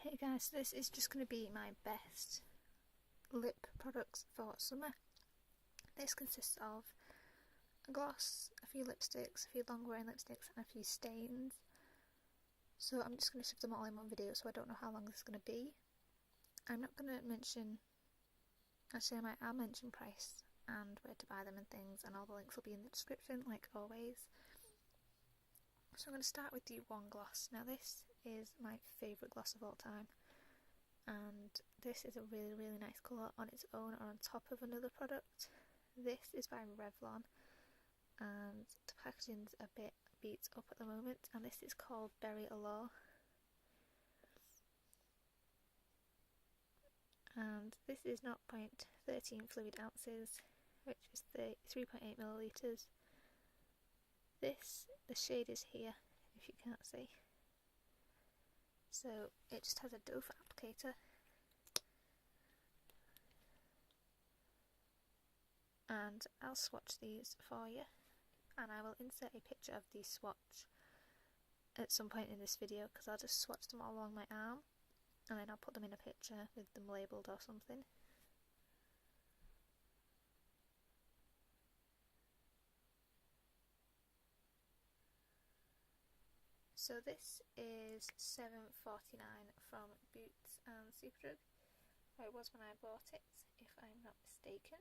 Hey guys, this is just going to be my best lip products for summer. This consists of a gloss, a few lipsticks, a few long wearing lipsticks and a few stains. So I'm just going to shove them all in one video, so I don't know how long this is going to be. I'm not going to mention, actually I'll mention price and where to buy them and things, and all the links will be in the description like always. So I'm going to start with the one gloss. Now this is my favourite gloss of all time, and this is a really nice colour on its own or on top of another product. This is by Revlon and the packaging's a bit beat up at the moment, and this is called Berry Allure. And this is 0.13 fluid ounces, which is 3.8 millilitres. The shade is here, if you can't see. So it just has a doe foot applicator. And I'll swatch these for you, and I will insert a picture of the swatch at some point in this video, because I'll just swatch them all along my arm and then I'll put them in a picture with them labelled or something. So this is $7.49 from Boots and Superdrug, or it was when I bought it, if I'm not mistaken.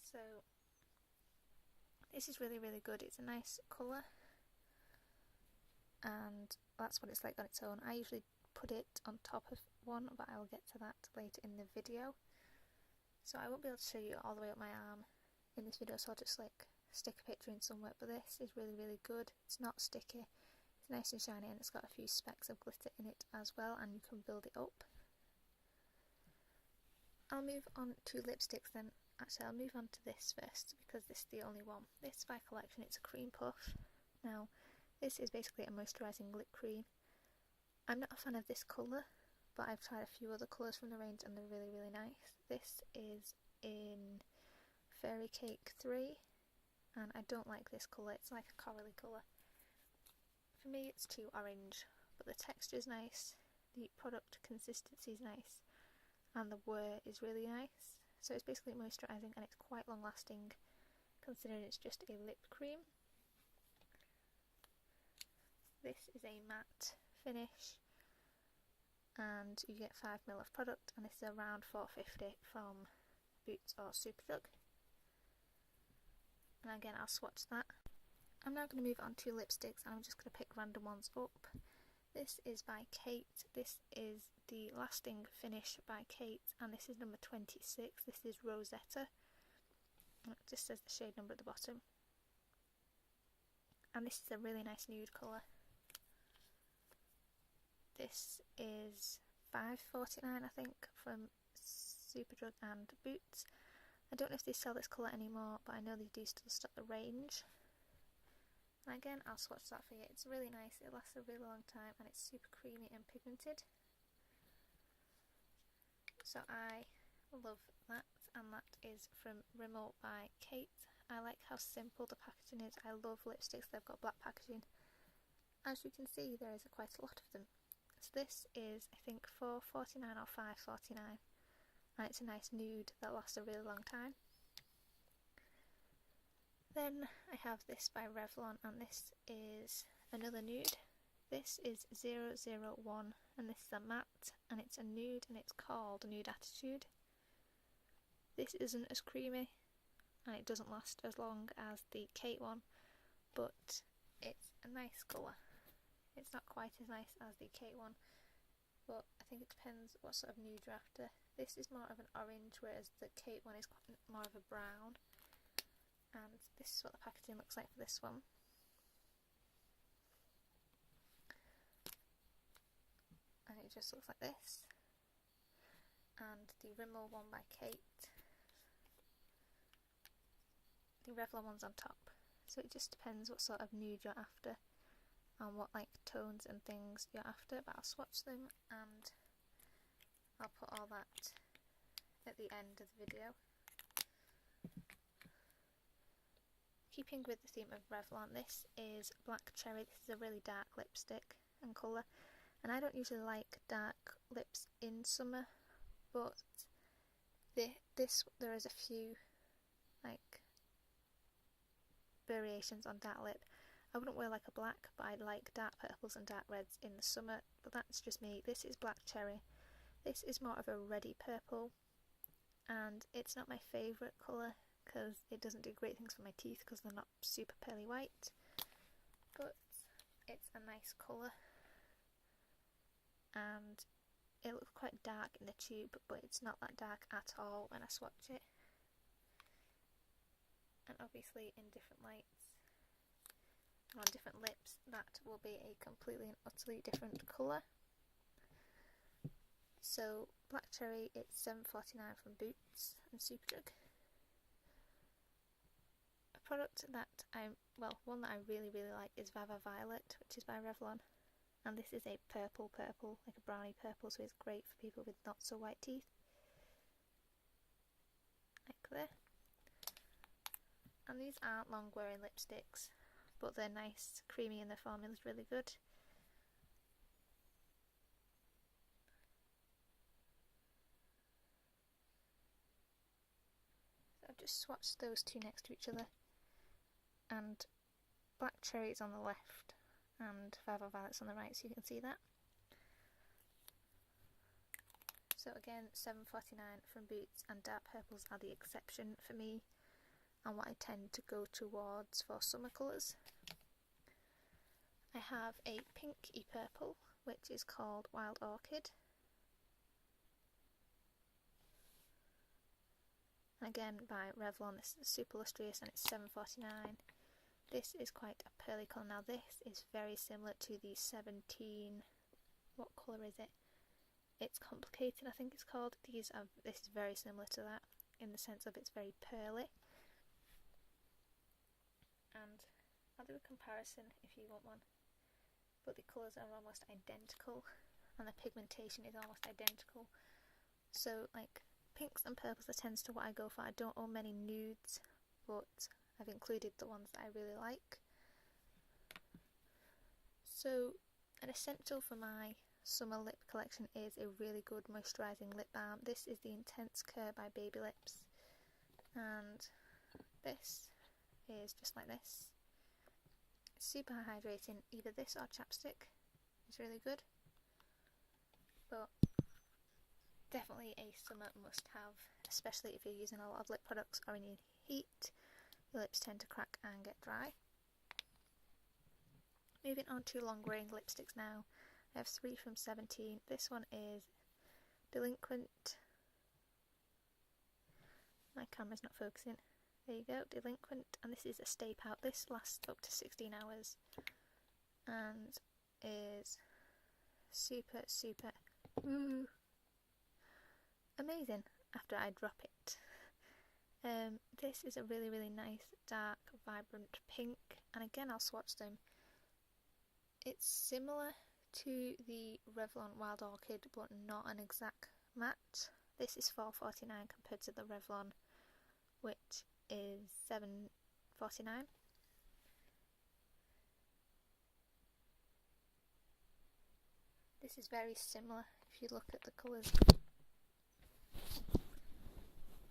So this is really good. It's a nice colour, and that's what it's like on its own. I usually put it on top of one, but I'll get to that later in the video. So I won't be able to show you all the way up my arm in this video, so I'll just like stick a picture in somewhere. But this is really good. It's not sticky, it's nice and shiny, and it's got a few specks of glitter in it as well, and you can build it up. I'll move on to lipsticks then. Actually, I'll move on to this first, because this is the only one. This is by Collection. It's a cream puff. Now, this is basically a moisturising lip cream. I'm not a fan of this colour, but I've tried a few other colours from the range and they're really nice. This is in Fairy Cake 3, and I don't like this colour. It's like a corally colour. For me, it's too orange, but the texture is nice, the product consistency is nice, and the wear is really nice. So it's basically moisturising, and it's quite long lasting considering it's just a lip cream. This is a matte finish, and you get 5ml of product, and this is around $4.50 from Boots or Superdrug. And again, I'll swatch that. I'm now going to move on to lipsticks, and I'm just going to pick random ones up. This is by Kate. This is the Lasting Finish by Kate, and this is number 26. This is Rosetta, and it just says the shade number at the bottom. And this is a really nice nude colour. This is $5.49 I think from Superdrug and Boots. I don't know if they sell this colour anymore, but I know they do still stock the range. And again, I'll swatch that for you. It's really nice, it lasts a really long time, and it's super creamy and pigmented. So I love that, and that is from Rimmel by Kate. I like how simple the packaging is. I love lipsticks, they've got black packaging. As you can see, there is quite a lot of them. So this is, I think, $4.49 or $5.49, and it's a nice nude that lasts a really long time. Then I have this by Revlon, and this is another nude. This is 001, and this is a matte, and it's a nude, and it's called Nude Attitude. This isn't as creamy, and it doesn't last as long as the Kate one, but it's a nice colour. It's not quite as nice as the Kate one, but I think it depends what sort of nude you're after. This is more of an orange, whereas the Kate one is more of a brown. And this is what the packaging looks like for this one. And it just looks like this. And the Rimmel one by Kate, the Revlon one's on top. So it just depends what sort of nude you're after and what like tones and things you're after, but I'll swatch them and I'll put all that at the end of the video. Keeping with the theme of Revlon, this is Black Cherry. This is a really dark lipstick and colour, And I don't usually like dark lips in summer, but there is a few like variations on dark lip. I wouldn't wear like a black, but I like dark purples and dark reds in the summer, but that's just me. This is Black Cherry. This is more of a reddy purple, and it's not my favourite colour because it doesn't do great things for my teeth because they're not super pearly white, but it's a nice colour, and it looks quite dark in the tube, but it's not that dark at all when I swatch it. And obviously in different lights on different lips that will be a completely and utterly different colour. So Black Cherry, it's $7.49 from Boots and Superdrug. A product that one that I really like is Vava Violet, which is by Revlon, and this is a purple, like a brownie purple, so it's great for people with not so white teeth, like there. And these aren't long wearing lipsticks, but they're nice, creamy, and the formula's really good. So I've just swatched those two next to each other, and Black Cherry is on the left and Vava Violet's on the right, so you can see that. So again, $7.49 from Boots, and dark purples are the exception for me and what I tend to go towards for summer colours. I have a pinky purple, which is called Wild Orchid. And again by Revlon, this is super lustrous and it's $7.49. This is quite a pearly colour. Now this is very similar to the 17, what colour is it? It's Complicated, I think it's called. This is very similar to that in the sense of it's very pearly. And I'll do a comparison if you want one. But the colours are almost identical and the pigmentation is almost identical. So like pinks and purples are tends to what I go for. I don't own many nudes, but I've included the ones that I really like. So an essential for my summer lip collection is a really good moisturising lip balm. This is the Intense Care by Baby Lips, and this is just like this. It's super hydrating. Either this or chapstick is really good, but definitely a summer must have, especially if you're using a lot of lip products or in heat. Your lips tend to crack and get dry. Moving on to long wearing lipsticks now. I have 3 from 17. This one is Delinquent. My camera's not focusing. There you go, Delinquent, and this is a Stay Pout. This lasts up to 16 hours and is super amazing after I drop it. This is a really nice dark vibrant pink, and again I'll swatch them. It's similar to the Revlon Wild Orchid but not an exact match. This is $4.49 compared to the Revlon, which is $7.49. This is very similar if you look at the colours.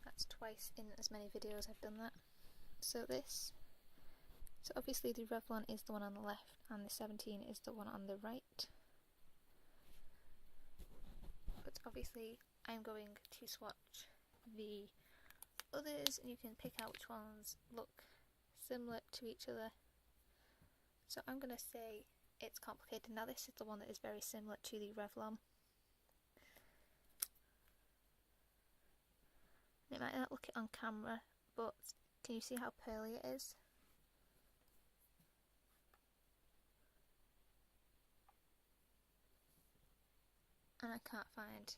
That's twice in as many videos I've done that. So obviously the Revlon is the one on the left and the 17 is the one on the right. But obviously I'm going to swatch the others and you can pick out which ones look similar to each other. So I'm going to say It's Complicated. Now this is the one that is very similar to the Revlon. It might not look it on camera, but can you see how pearly it is? And I can't find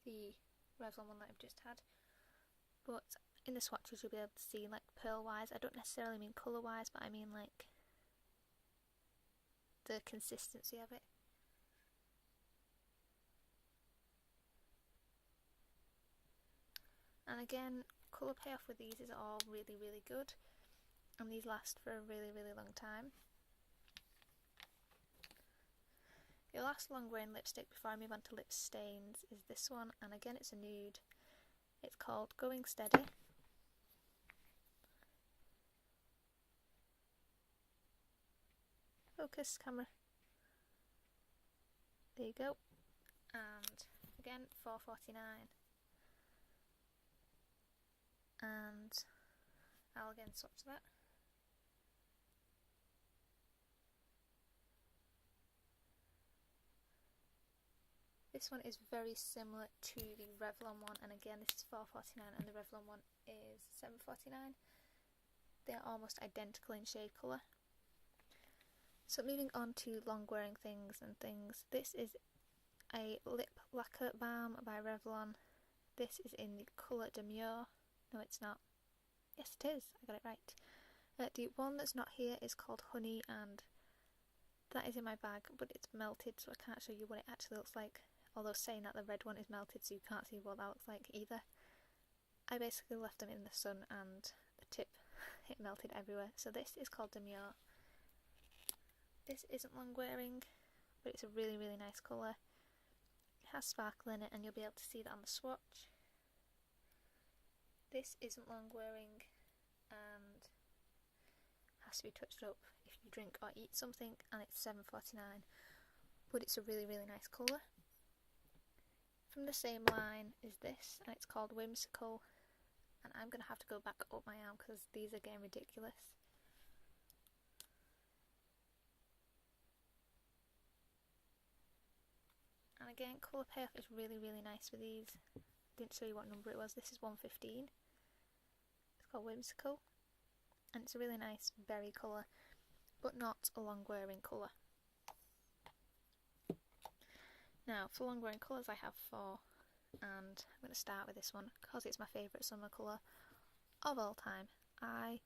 the Revlon one that I've just had, but in the swatches you'll be able to see like pearl wise. I don't necessarily mean colour wise, but I mean like the consistency of it. And again, colour payoff with these is all really good, and these last for a really long time. You'll last long wearing lipstick before I move on to lip stains is this one, and again it's a nude. It's called Going Steady. Focus camera. There you go. And again, £4.49. And I'll again swatch that. This one is very similar to the Revlon one, and again this is £4.49 and the Revlon one is £7.49. They're almost identical in shade colour. So moving on to long wearing things and things. This is a lip lacquer balm by Revlon. This is in the colour Demure. No, it's not. Yes, it is. I got it right. The one that's not here is called Honey, and that is in my bag, but it's melted, so I can't show you what it actually looks like. Although saying that, the red one is melted, so you can't see what that looks like either. I basically left them in the sun, and the tip, it melted everywhere. So this is called Demure. This isn't long wearing, but it's a really, really nice colour. It has sparkle in it, and you'll be able to see that on the swatch. This isn't long wearing and has to be touched up if you drink or eat something, and it's £7.49, but it's a really, really nice colour. From the same line is this, and it's called Whimsical, and I'm going to have to go back up my arm because these are getting ridiculous. And again, colour payoff is really, really nice with these. I didn't show you what number it was. This is 115. It's called Whimsical, and it's a really nice berry colour, but not a long wearing colour. Now, for long wearing colours I have 4, and I'm going to start with this one because it's my favourite summer colour of all time. I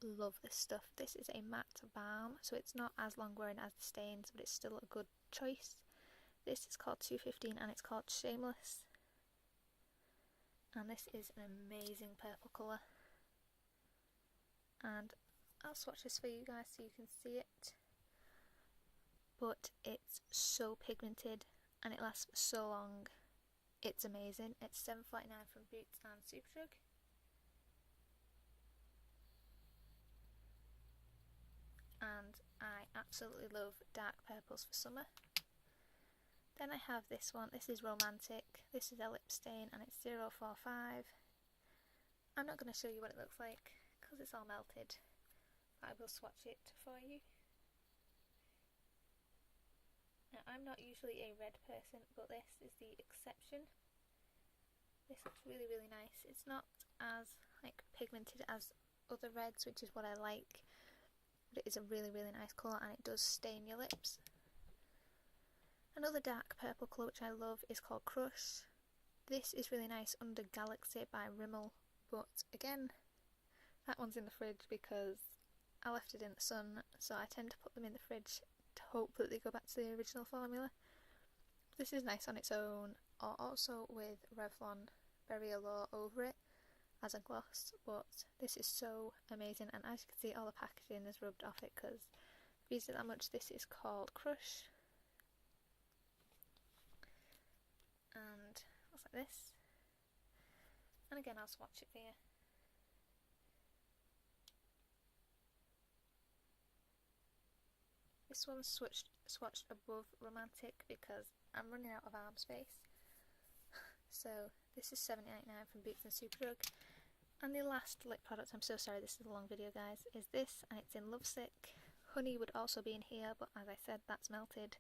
love this stuff. This is a matte balm, so it's not as long wearing as the stains, but it's still a good choice. This is called 215 and it's called Shameless, and this is an amazing purple colour, and I'll swatch this for you guys so you can see it, but it's so pigmented and it lasts for so long. It's amazing. It's £7.49 from Boots and Superdrug. And I absolutely love dark purples for summer. Then I have this one. This is Romantic. This is a lip stain and it's 045. I'm not going to show you what it looks like because it's all melted, but I will swatch it for you. Now, I'm not usually a red person, but this is the exception. This looks really, really nice. It's not as pigmented as other reds, which is what I like, but it is a really, really nice colour and it does stain your lips. Another dark purple colour which I love is called Crush. This is really nice under Galaxy by Rimmel, but again, that one's in the fridge because I left it in the sun, so I tend to put them in the fridge to hope that they go back to the original formula. This is nice on its own, or also with Revlon Berry Allure over it as a gloss, but this is so amazing, and as you can see all the packaging is rubbed off it because I've used it that much. This is called Crush, and looks like this, and again I'll swatch it for you. This one's swatched above Romantic because I'm running out of arm space. So this is £7.99 from Boots and Superdrug. And the last lip product, I'm so sorry this is a long video guys, is this, and it's in Lovesick. Honey would also be in here, but as I said, that's melted,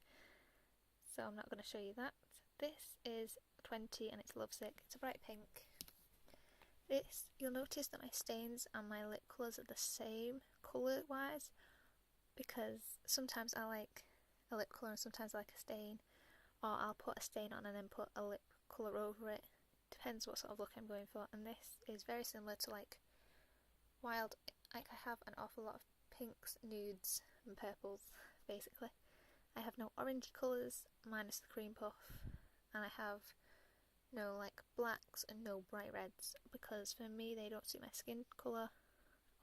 so I'm not going to show you that. This is 20 and it's Lovesick. It's a bright pink. This, you'll notice that my stains and my lip colours are the same colour wise, because sometimes I like a lip colour and sometimes I like a stain, or I'll put a stain on and then put a lip colour over it. Depends what sort of look I'm going for, and this is very similar to wild, I have an awful lot of pinks, nudes and purples basically. I have no orangey colours minus the cream puff, and I have no blacks and no bright reds because for me they don't suit my skin colour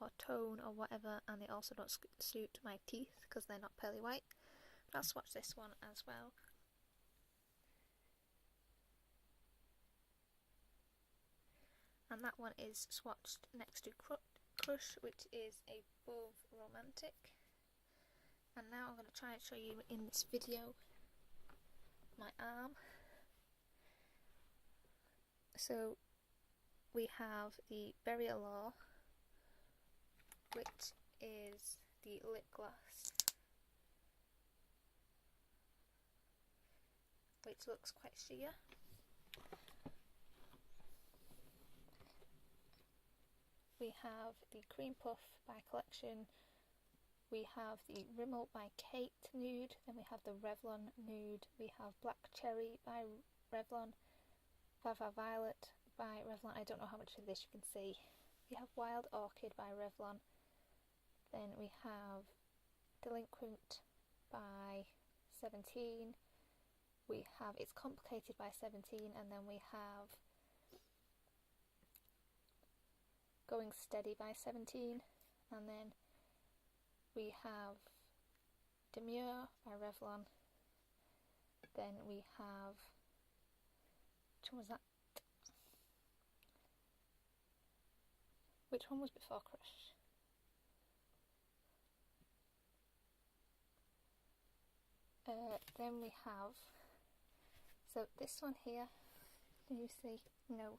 or tone or whatever, and they also don't suit my teeth because they're not pearly white. But I'll swatch this one as well. and that one is swatched next to Crush, which is above Romantic. And now I'm going to try and show you in this video my arm. So we have the Berry Allure, which is the lip gloss, which looks quite sheer. We have the Cream Puff by Collection. We have the Rimmel by Kate Nude. Then we have the Revlon Nude. We have Black Cherry by Revlon. Vava Violet by Revlon. I don't know how much of this you can see. We have Wild Orchid by Revlon. Then we have Delinquent by 17. We have It's Complicated by 17, and then we have Going Steady by 17, and then we have Demure by Revlon. Then we have, which one was that? Which one was before Crush? Then we have, so this one here, can you see? No.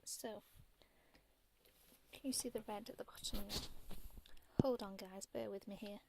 So, can you see the red at the bottom now? Hold on guys, bear with me here.